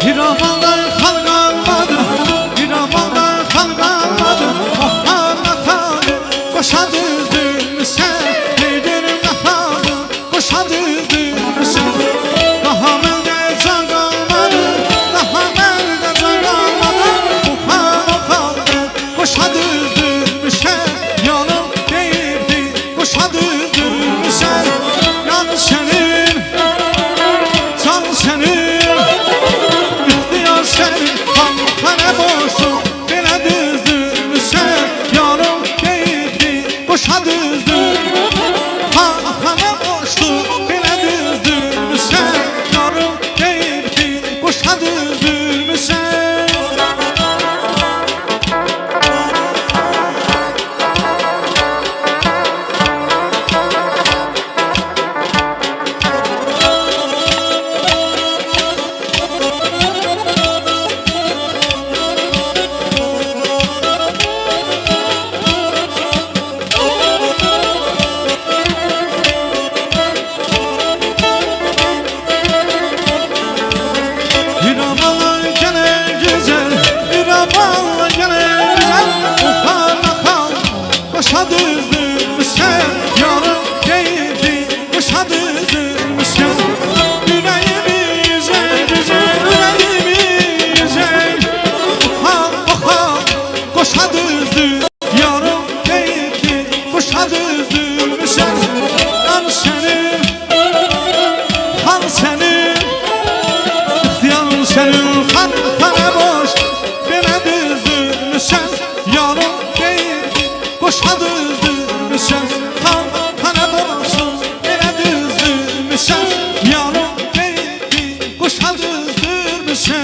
Bir amaldan halk almadı, bir amaldan halk almadı. Ohanla kaldı, koşa düzdün sen. Neydirim kafalı, koşa düzdün sen. Daha melde can kalmadı, daha melde can kalmadı. Ohanla kaldı, koşa düzdün sen. Yanım değildi, koşa düzdün sen. Yan senin, can senin. Bana boşsun, bana düzdün sen. Yarım değildi, koşa düzdün. Bana boşsun, bana düzdün sen. Yarım değildi, koşa düzdün sen. Koşa düzdün sen, yarım değildi, koşa düzdün sen. Yüreğimi yüzey, yüreğimi yüzey. Oha, koşa düzdün, yarım değildi, koşa düzdün sen. Yan senin, han senin, ihtiyar senin, kana boş. Bana düzdün sen, yarım değildi, koşa düzdün sen. Kana boşsun, bana düzdün sen. Yarım değildi, koşa düzdün sen.